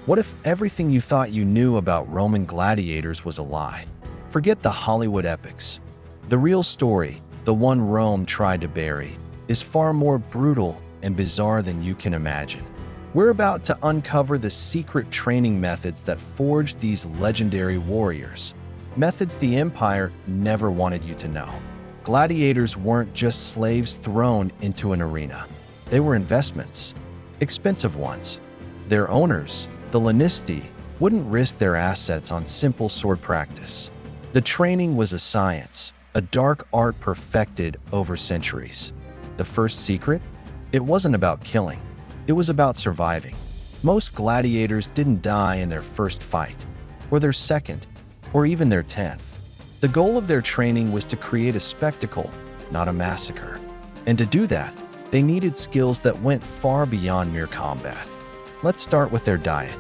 What if everything you thought you knew about Roman gladiators was a lie? Forget the Hollywood epics. The real story, the one Rome tried to bury, is far more brutal and bizarre than you can imagine. We're about to uncover the secret training methods that forged these legendary warriors. Methods the Empire never wanted you to know. Gladiators weren't just slaves thrown into an arena. They were investments, expensive ones. Their owners, the Lanisti, wouldn't risk their assets on simple sword practice. The training was a science, a dark art perfected over centuries. The first secret? It wasn't about killing. It was about surviving. Most gladiators didn't die in their first fight, or their second, or even their 10th. The goal of their training was to create a spectacle, not a massacre. And to do that, they needed skills that went far beyond mere combat. Let's start with their diet.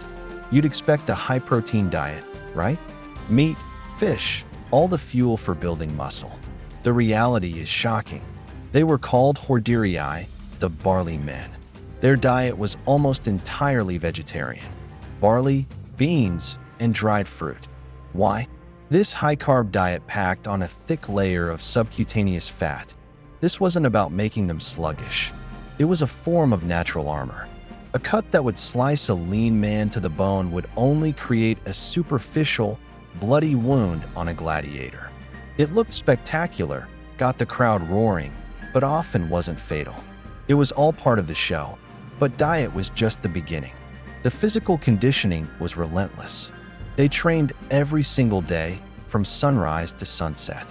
You'd expect a high-protein diet, right? Meat, fish, all the fuel for building muscle. The reality is shocking. They were called hordearii, the barley men. Their diet was almost entirely vegetarian. Barley, beans, and dried fruit. Why? This high-carb diet packed on a thick layer of subcutaneous fat. This wasn't about making them sluggish. It was a form of natural armor. A cut that would slice a lean man to the bone would only create a superficial, bloody wound on a gladiator. It looked spectacular, got the crowd roaring, but often wasn't fatal. It was all part of the show. But diet was just the beginning. The physical conditioning was relentless. They trained every single day, from sunrise to sunset.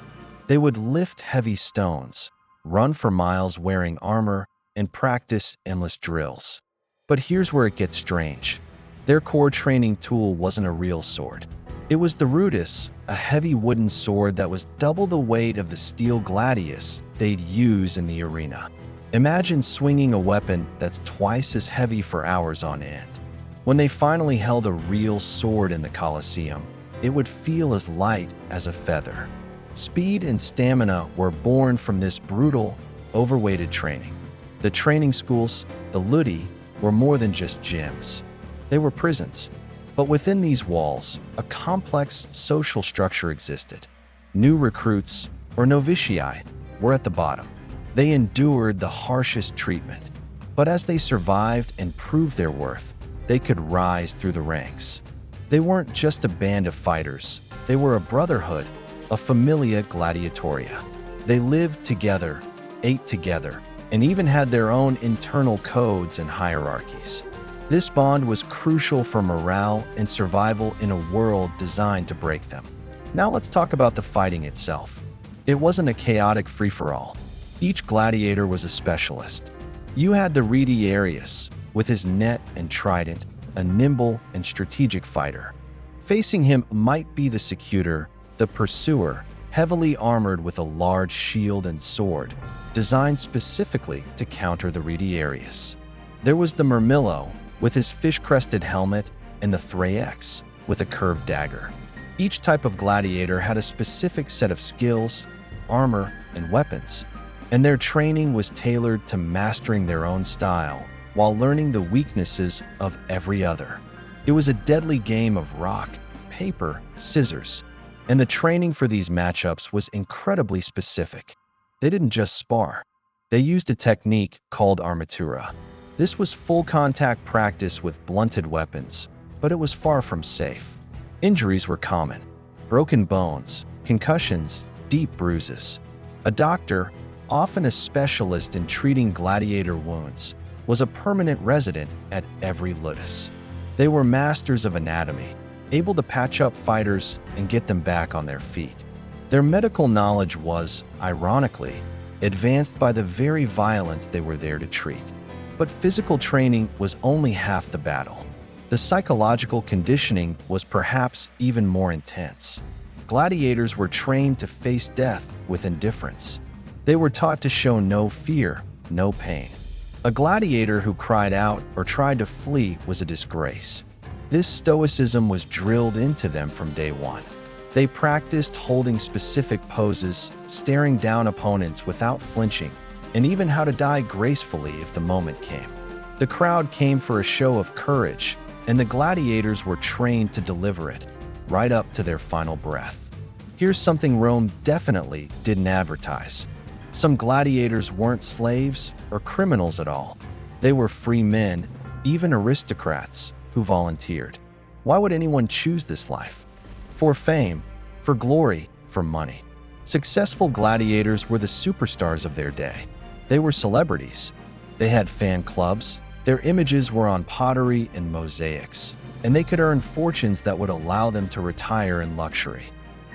They would lift heavy stones, run for miles wearing armor, and practice endless drills. But here's where it gets strange. Their core training tool wasn't a real sword. It was the ludus, a heavy wooden sword that was double the weight of the steel gladius they'd use in the arena. Imagine swinging a weapon that's twice as heavy for hours on end. When they finally held a real sword in the Colosseum, it would feel as light as a feather. Speed and stamina were born from this brutal, overweighted training. The training schools, the ludi, were more than just gyms. They were prisons. But within these walls, a complex social structure existed. New recruits, or novitiae, were at the bottom. They endured the harshest treatment, but as they survived and proved their worth, they could rise through the ranks. They weren't just a band of fighters, they were a brotherhood, a familia gladiatoria. They lived together, ate together, and even had their own internal codes and hierarchies. This bond was crucial for morale and survival in a world designed to break them. Now let's talk about the fighting itself. It wasn't a chaotic free-for-all. Each gladiator was a specialist. You had the retiarius, with his net and trident, a nimble and strategic fighter. Facing him might be the secutor, the pursuer, heavily armored with a large shield and sword, designed specifically to counter the retiarius. There was the murmillo, with his fish-crested helmet, and the thraex, with a curved dagger. Each type of gladiator had a specific set of skills, armor, and weapons, and their training was tailored to mastering their own style while learning the weaknesses of every other. It was a deadly game of rock, paper, scissors, and the training for these matchups was incredibly specific. They didn't just spar. They used a technique called armatura. This was full-contact practice with blunted weapons, but it was far from safe. Injuries were common: broken bones, concussions, deep bruises. A doctor, often a specialist in treating gladiator wounds, was a permanent resident at every ludus. They were masters of anatomy, able to patch up fighters and get them back on their feet. Their medical knowledge was, ironically, advanced by the very violence they were there to treat. But physical training was only half the battle. The psychological conditioning was perhaps even more intense. Gladiators were trained to face death with indifference. They were taught to show no fear, no pain. A gladiator who cried out or tried to flee was a disgrace. This stoicism was drilled into them from day one. They practiced holding specific poses, staring down opponents without flinching, and even how to die gracefully if the moment came. The crowd came for a show of courage, and the gladiators were trained to deliver it, right up to their final breath. Here's something Rome definitely didn't advertise. Some gladiators weren't slaves or criminals at all. They were free men, even aristocrats, who volunteered. Why would anyone choose this life? For fame, for glory, for money. Successful gladiators were the superstars of their day. They were celebrities. They had fan clubs. Their images were on pottery and mosaics, and they could earn fortunes that would allow them to retire in luxury.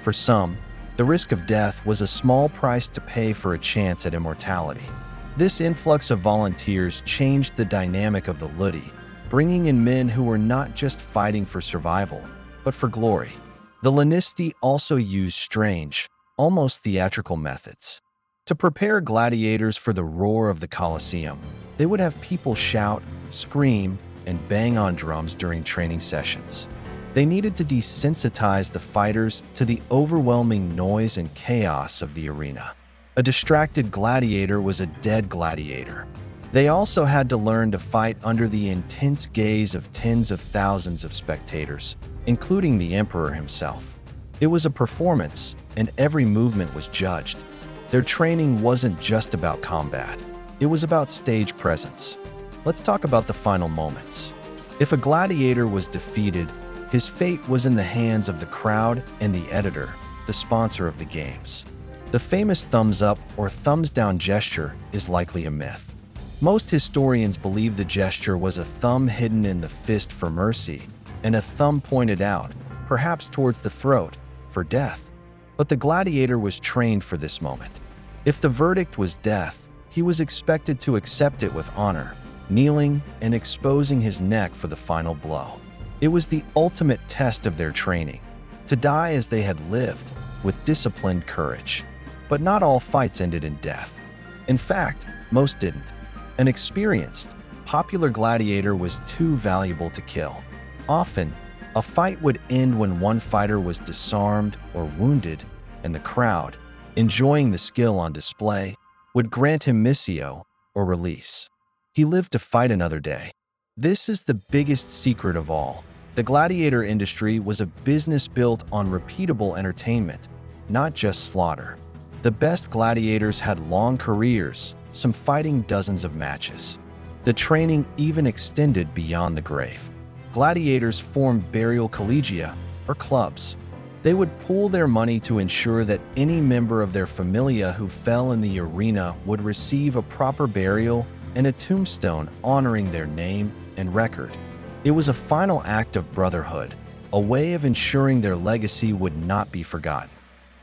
For some, the risk of death was a small price to pay for a chance at immortality. This influx of volunteers changed the dynamic of the ludi, bringing in men who were not just fighting for survival, but for glory. The lanisti also used strange, almost theatrical methods. To prepare gladiators for the roar of the Colosseum, they would have people shout, scream, and bang on drums during training sessions. They needed to desensitize the fighters to the overwhelming noise and chaos of the arena. A distracted gladiator was a dead gladiator. They also had to learn to fight under the intense gaze of tens of thousands of spectators, including the emperor himself. It was a performance, and every movement was judged. Their training wasn't just about combat. It was about stage presence. Let's talk about the final moments. If a gladiator was defeated, his fate was in the hands of the crowd and the editor, the sponsor of the games. The famous thumbs up or thumbs down gesture is likely a myth. Most historians believe the gesture was a thumb hidden in the fist for mercy and a thumb pointed out, perhaps towards the throat, for death. But the gladiator was trained for this moment. If the verdict was death, he was expected to accept it with honor, kneeling and exposing his neck for the final blow. It was the ultimate test of their training, to die as they had lived, with disciplined courage. But not all fights ended in death. In fact, most didn't. An experienced, popular gladiator was too valuable to kill. Often, a fight would end when one fighter was disarmed or wounded, and the crowd, enjoying the skill on display, would grant him missio, or release. He lived to fight another day. This is the biggest secret of all. The gladiator industry was a business built on repeatable entertainment, not just slaughter. The best gladiators had long careers, some fighting dozens of matches. The training even extended beyond the grave. Gladiators formed burial collegia, or clubs. They would pool their money to ensure that any member of their familia who fell in the arena would receive a proper burial and a tombstone honoring their name and record. It was a final act of brotherhood, a way of ensuring their legacy would not be forgotten.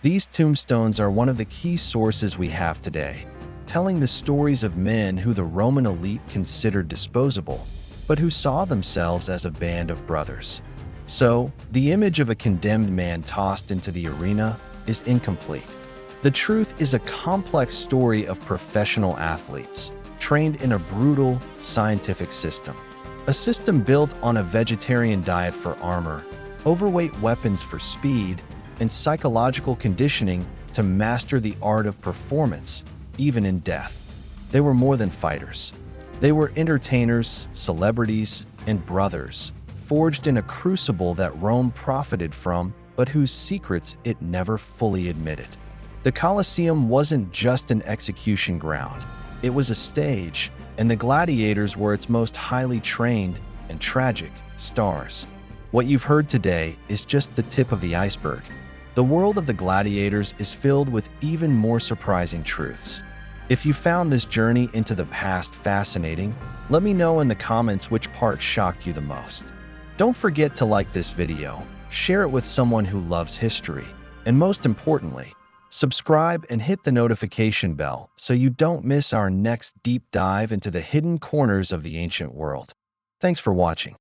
These tombstones are one of the key sources we have today, telling the stories of men who the Roman elite considered disposable, but who saw themselves as a band of brothers. So, the image of a condemned man tossed into the arena is incomplete. The truth is a complex story of professional athletes, trained in a brutal, scientific system. A system built on a vegetarian diet for armor, overweight weapons for speed, and psychological conditioning to master the art of performance, even in death. They were more than fighters. They were entertainers, celebrities, and brothers, forged in a crucible that Rome profited from, but whose secrets it never fully admitted. The Colosseum wasn't just an execution ground. It was a stage, and the gladiators were its most highly trained and tragic stars. What you've heard today is just the tip of the iceberg. The world of the gladiators is filled with even more surprising truths. If you found this journey into the past fascinating, let me know in the comments which part shocked you the most. Don't forget to like this video, share it with someone who loves history, and most importantly, subscribe and hit the notification bell so you don't miss our next deep dive into the hidden corners of the ancient world. Thanks for watching.